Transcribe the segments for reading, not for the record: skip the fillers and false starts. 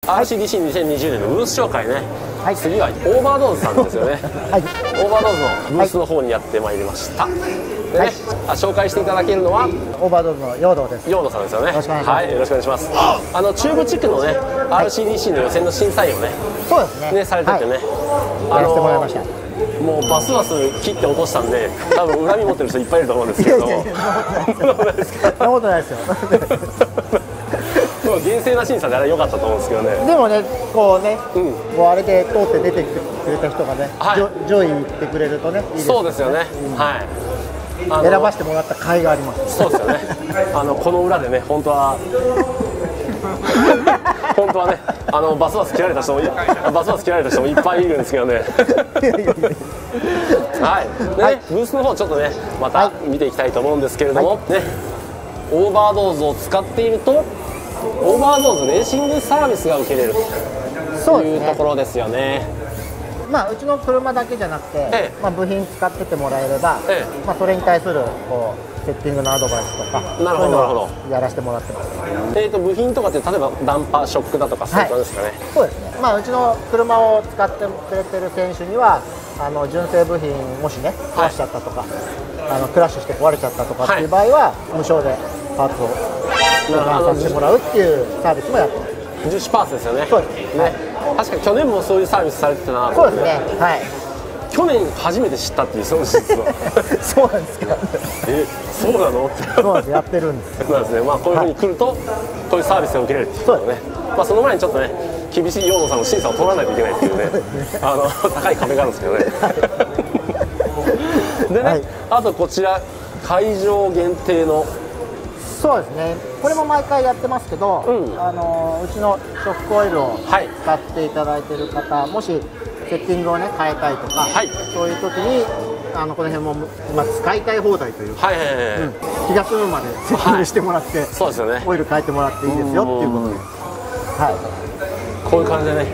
RCDC2020 年のブース紹介ね、はい、次はオーバードーズさんですよね。はい、オーバードーズのブースの方にやってまいりました。でね、はい、紹介していただけるのはオーバードーズの陽動です。陽動さんですよね。よろしくお願いします。はい、よろしくお願いします。中部地区のね、RCDC の予選の審査員をね、そうですね。ね、されててね、やらせてもらいました。もうバスバス切って落としたんで、多分恨み持ってる人いっぱいいると思うんですけど。そんなことないですか。そんなことないですよ。厳正な審査であれ良かったと思うんですけどね。でもね、こうね、こうあれで通って出てきてくれた人がね、上位に行ってくれるとね、いいですね。そうですよね。はい。選ばせてもらった甲斐があります。そうですよね。この裏でね、本当はね、バスバス切られた人もいっぱいいるんですけどね。はい。でね、ブースの方ちょっとね、また見ていきたいと思うんですけれども、ね、オーバードーズを使っていると。オーバードーズレーシングサービスが受けれるというところですよね。まあうちの車だけじゃなくて、まあ部品使っててもらえれば、まあそれに対するこうセッティングのアドバイスとか、なるほどなるほど、やらせてもらってます。部品とかって例えばダンパーショックだとかそういうことですかね。そうですね。まあうちの車を使ってくれてる選手には純正部品もしね壊しちゃったとか、クラッシュして壊れちゃったとかっていう場合は、無償でパーツを交換させてもらうっていうサービスもやってます。樹脂パーツですよね。そうですね。確かに去年もそういうサービスされてたなと。そうですね。はい。去年初めて知ったっていうその事実は。そうなんですか。そうなのって。そうなんです。やってるんです。そうですね。まあこういうふうに来ると、こういうサービスを受けれるっていうことね。まあその前にちょっとね、厳しい陽動さんの審査を通らないといけないっていうね、高い壁があるんですけどね。でね、あとこちら会場限定の。そうですね。これも毎回やってますけど、うちのショックオイルを使っていただいている方、もしセッティングをね変えたいとか、そういう時にこの辺も使いたい放題というか、気が済むまでセッティングしてもらって、そうですよね。オイル変えてもらっていいですよっていうことで、こういう感じでね、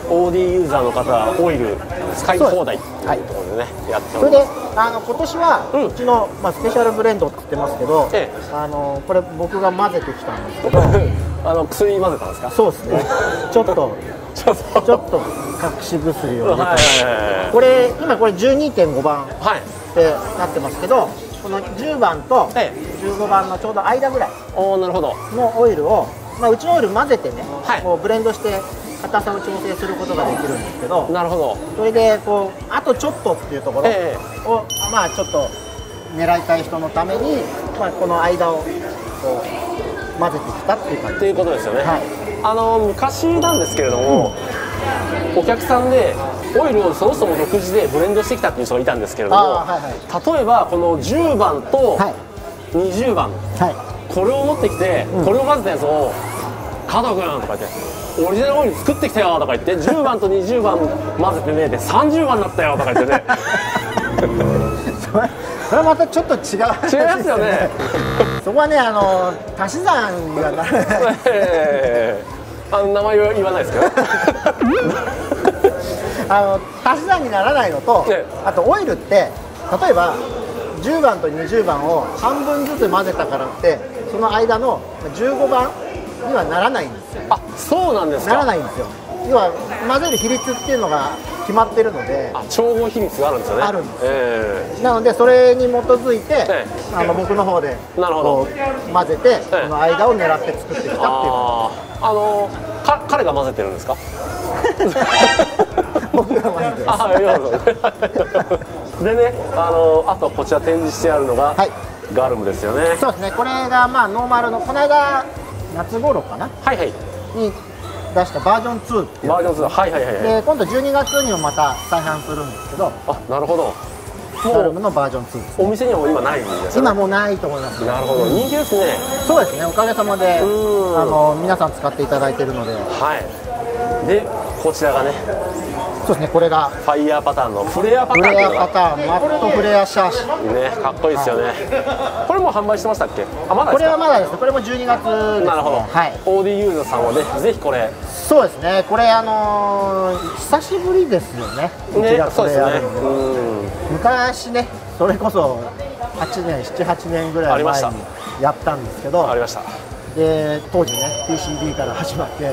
オーディユーザーの方はオイル使い放題っていうところでね、やってます。それで今年はうちのスペシャルブレンドって言ってますけど、これ僕が混ぜてきたんですけど、薬混ぜたんですか？そうですね。ちょっと隠し薬を入れて、これ今これ 12.5 番ってなってますけど、この10番と15番のちょうど間ぐらいのオイルを、うちのオイル混ぜてね、こうブレンドして硬さを調整することができるんですけど、なるほど。それでこうあとちょっとっていうところを、ちょっと狙いたい人のために、この間をこう混ぜてきたっていう感じっていうことですよね。昔なんですけれども、お客さんでオイルをそもそも独自でブレンドしてきたっていう人がいたんですけれども、例えばこの10番と20番、これを持ってきて、これを混ぜたやつを加藤君とか言って。オリジナルオイル作ってきたよとか言って、10番と20番混ぜてね、で30番になったよとか言ってね。それはまたちょっと違う。違いますよね。そこはね、足し算にはならない。名前は言わないですけど。足し算にならないのと、あとオイルって例えば10番と20番を半分ずつ混ぜたからってその間の15番にはならないんですよ。あ、そうなんですか。ならないんですよ。要は混ぜる比率っていうのが決まってるので、調合比率があるんですよね。あるんです。なのでそれに基づいて、僕の方でこう混ぜて、その間を狙って作ってきたっていう。彼が混ぜてるんですか？僕が混ぜてます。でね、あとこちら展示してあるのがガルムですよね。そうですね。これがノーマルのこの間夏頃かな。に出したバージョン2っていう。バージョン2。で今度12月にもまた再販するんですけど。あ、なるほど。ガルムのバージョン2です。お店にはもう今ないんですよね。今もうないと思います。なるほど。人気ですね。そうですね。おかげさまで皆さん使っていただいているので。でこちらがね。そうですね。これがファイヤーパターンのフレアパターン。フレアパターン、マットフレアシャーシね、かっこいいですよね。これも販売してましたっけ？あ、まだですか？これはまだです。これも12月ですね。なるほど。オーディユーザさんはね、ぜひこれ。そうですね。これ久しぶりですよね。そうですね。昔ね、それこそ7、8年ぐらい前にやったんですけど、ありました。で当時ね PCB から始まって、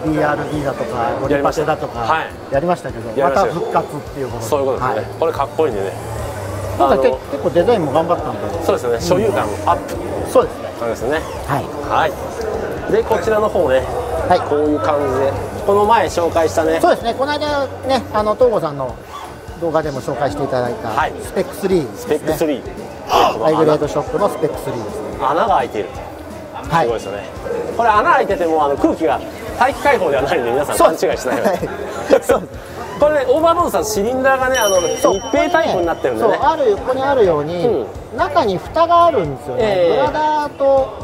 BRD だとかオリパシェだとかやりましたけど、また復活っていうことで、そういうことですね。これかっこいいんでね。なんか結構デザインも頑張ったんで、そうですね。所有感アップ。そうですね。そうですね。はい。でこちらの方ね、こういう感じで、この前紹介したね。そうですね。この間ね、東郷さんの動画でも紹介していただいたスペック3ですね。スペック3。ハイグレードショップのスペック3ですね。穴が開いている。すごいですよね。これ穴開いてても空気が大気開放ではないので皆さん勘違いしないように。これね、オーバーロードさんシリンダーがね密閉タイプになってるんでね。ここにあるように中に蓋があるんですよね。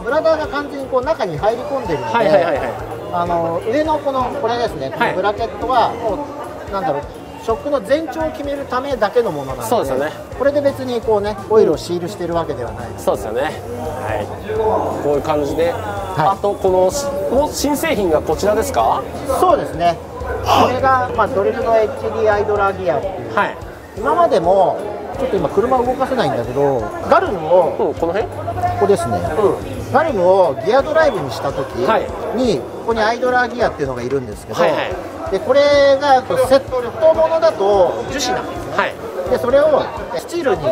ブラダーが完全にこう中に入り込んでるので、上のこれですね、このブラケットはもうなんだろう、ショックの全長を決めるためだけのものなので、そうですよね。これで別にこうねオイルをシールしてるわけではないです。そうですよね。はい。こういう感じで、あとこの新製品がこちらですか？そうですね。これがドリルの HD アイドラーギアっていう。今までもちょっと今車動かせないんだけど、ガルムをこの辺？ここですね。ガルムをギアドライブにした時にここにアイドラーギアっていうのがいるんですけど。でこれがセットものだと樹脂なんですね。でそれをスチールに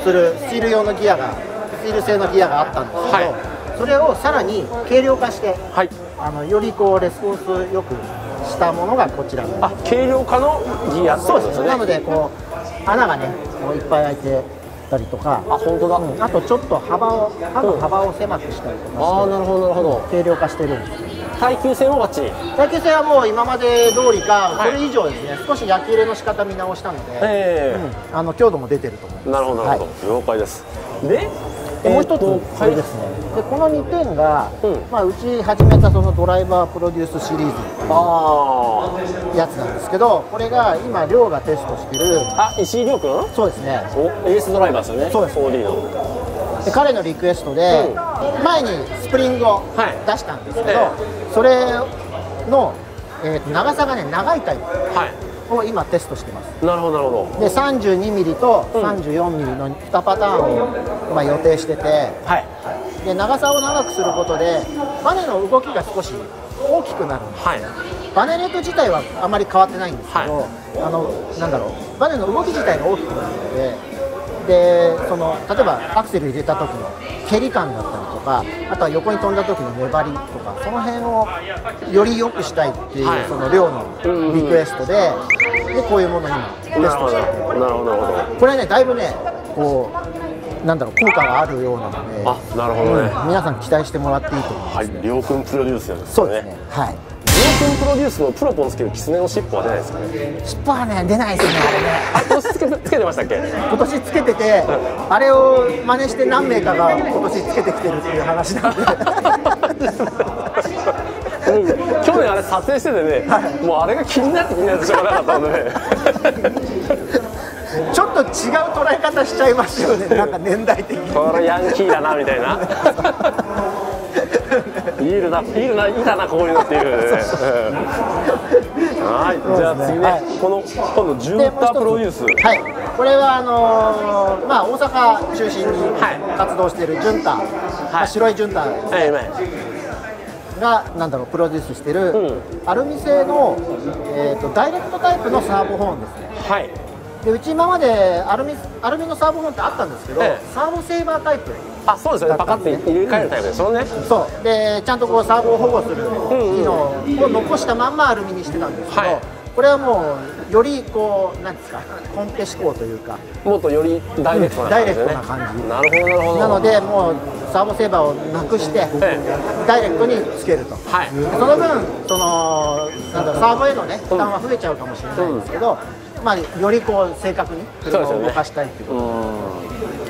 するスチール用のギアがスチール製のギアがあったんですけど、それをさらに軽量化して、よりこうレスポンスよくしたものがこちらの。軽量化のギア。そうですね。なのでこう穴がねもういっぱい開いてたりとか、本当だ。あとちょっと刃の幅を狭くしたりとかして、なるほどなるほど。軽量化してるんです。耐久性もバッチリ。耐久性はもう今まで通りか、それ以上ですね。少し焼き入れの仕方見直したので、強度も出てると思います。なるほどなるほど。了解です。で、もう一つこれですね。でこの2点がうち始めたそのドライバープロデュースシリーズっていうやつなんですけど、これが今亮がテストしてる。石井亮君？そうですね。エースドライバーですよね。そうです。4D の。で彼のリクエストで、前にスプリングを出したんですけど、それの、長さがね長いタイプを今テストしてます。なるほどなるほど。で32ミリと34ミリの2パターンを予定してて、で長さを長くすることでバネの動きが少し大きくなるんです。バネネット自体はあまり変わってないんですけど、なんだろう、バネの動き自体が大きくなるので。で例えばアクセル入れた時の蹴り感だったりとか、あとは横に飛んだ時の粘りとか、その辺をより良くしたいっていうその量のリクエストで、こういうものを今テストしてて、これねだいぶねこうなんだろう効果があるようなので、なるほどね。皆さん期待してもらっていいと思いますね。亮君プロデュースなんですね。そうですね。はい。亮君プロデュースのプロポンつけるキツネの尻尾は出ないですかね。尻尾はね出ないですねあれね。今年つけてましたっけ？今年つけてて、あれを真似して何名かが今年つけてきてるっていう話なんで。去年あれ撮影しててね、もうあれが気になってしょうがなかったのでね。ちょっと違う捉え方しちゃいますよね。なんか年代的に。これヤンキーだなみたいな。いたなこういうのっていう。はい、じゃあ次ね、今度ジュンタプロデュース。これは大阪中心に活動しているジュンタ、白いジュンタがなんだろうプロデュースしているアルミ製のダイレクトタイプのサーボホーンですね。でうち今までアルミのサーボホーンってあったんですけど、サーボセーバータイプ。そうですね。パカッて入れ替えるタイプですよね。そうでちゃんとこうサーボを保護する機能を残したまんまアルミにしてたんですけど、これはもうよりこうなんですかコンペ志向というか、もっとよりダイレクトな感じでね。なるほどなるほど。なのでもうサーボセーバーをなくしてダイレクトにつけると。その分なんだろうサーボへのね負担は増えちゃうかもしれないんですけど。よりこう正確に車を動かしたいっていうこと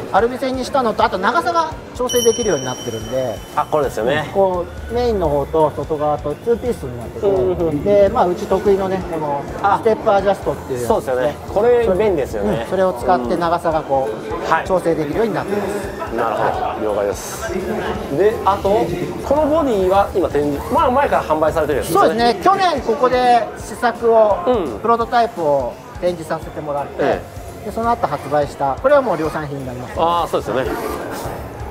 で、アルミ製にしたのと、あと長さが調整できるようになってるんで、これですよね。こうメインの方と外側と2ピースになってて、でうち得意のねこのステップアジャストっていうやつ、そうですよね。これ便利ですよね。それを使って長さがこう調整できるようになってます。なるほど、了解です。で、あとこのボディは今展示、前から販売されてるやつですね。そうですね。去年ここで試作をプロトタイプを展示させてもらって、でその後発売したこれはもう量産品になります。そうですよね。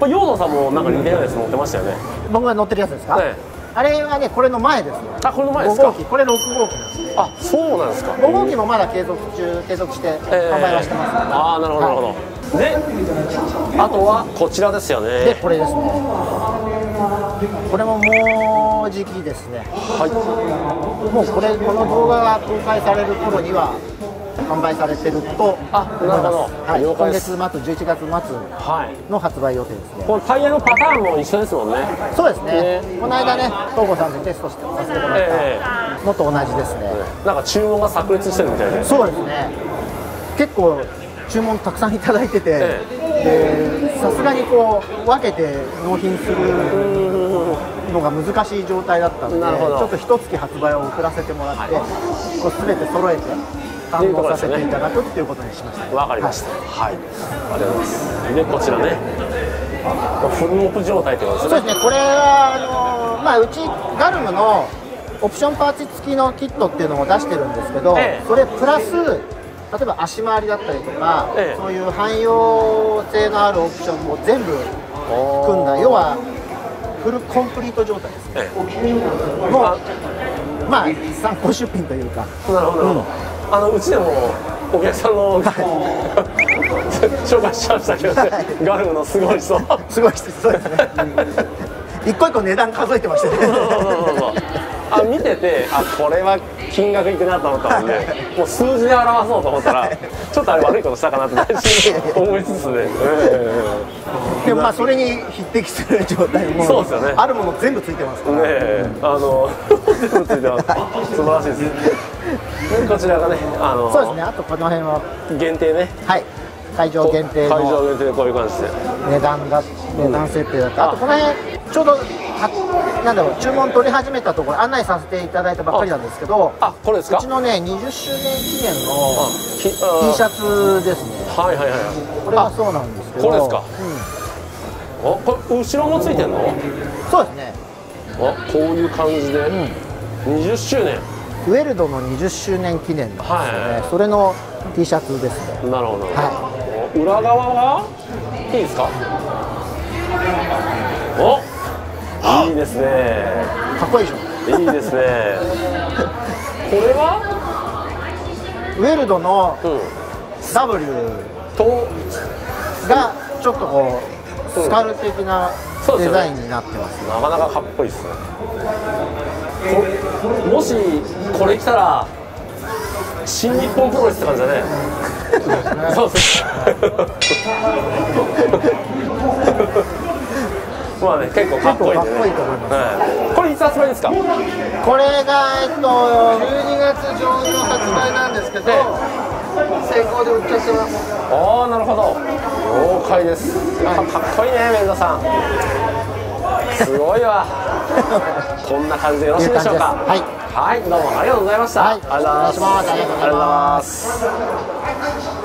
これヨードさんもなんか似たようなやつ乗ってましたよね。僕が乗ってるやつですか？あれはね、これの前ですね。あ、これの前ですか。5号機、これ6号機なんです。あ、そうなんですか。5号機もまだ継続して販売はしてます。ああ、なるほどなるほど。で、あとはこちらですよね。で、これですね。これももう時期ですね。はい。もうこの動画が公開される頃には販売されてると思います。なるほど。はい、今月末、11月末の発売予定ですね。このタイヤのパターンも一緒ですもんね。そうですね。この間ね、東郷さんでテストさせてもらったのと同じですね。なんか注文が炸裂してるみたいで。そうですね。結構注文たくさんいただいてて、さすがにこう分けて納品するのが難しい状態だったので、ちょっと一月発売を遅らせてもらって、こう全て揃えて堪能させていただくっていうことにしました。わかりました。はい。ありがとうございます。で、こちらね、フルオプ状態ってことですね。そうですね。これはうちガルムのオプションパーツ付きのキットっていうのを出してるんですけど、それプラス例えば足回りだったりとか、そういう汎用性のあるオプションを全部組んだ、要はフルコンプリート状態ですね。もう参考出品というか。なるほど。うちでもお客さんの紹介しましたけどね、ガルムのすごい人、すごい人、そうですね。一個一個値段数えてましたね。見てて、これは金額いくなと思ったので、もう数字で表そうと思ったら、ちょっとあれ悪いことしたかなって思いつつね。でもそれに匹敵する状態も、そうですよね。あるもの全部ついてますからね。全部ついてます。素晴らしいです。こちらがね、そうですね。あとこの辺は限定ね。はい。会場限定の会場限定でこういう感じで値段設定だった。あとこの辺ちょうどなんだろう、注文取り始めたところ案内させていただいたばっかりなんですけど、これですか？うちのね20周年記念の T シャツですね。はいはいはい。これはそうなんですけど。これですか？これ後ろもついてんの？そうですね。こういう感じで20周年。ウェルドの20周年記念なんですよね。それの T シャツですね。なるほど。はい。裏側はいいですか？いいですね。かっこいいでしょ。いいですね。これはウェルドの W がちょっとこうスカル的なデザインになってます。なかなかかっこいいですね。もしこれ着たら新日本プロレスって感じだね。そうです。まあね、結構かっこいいんでね。かっこいいと思います。これいつ発売ですか？これが12月上旬発売なんですけど、先行で売っちゃってます。ああ、なるほど。了解です。かっこいいね、メンドさん。すごいわ。こんな感じでよろしいでしょうか？はい。はい、どうもありがとうございました。はい、お願いします。ありがとうございます。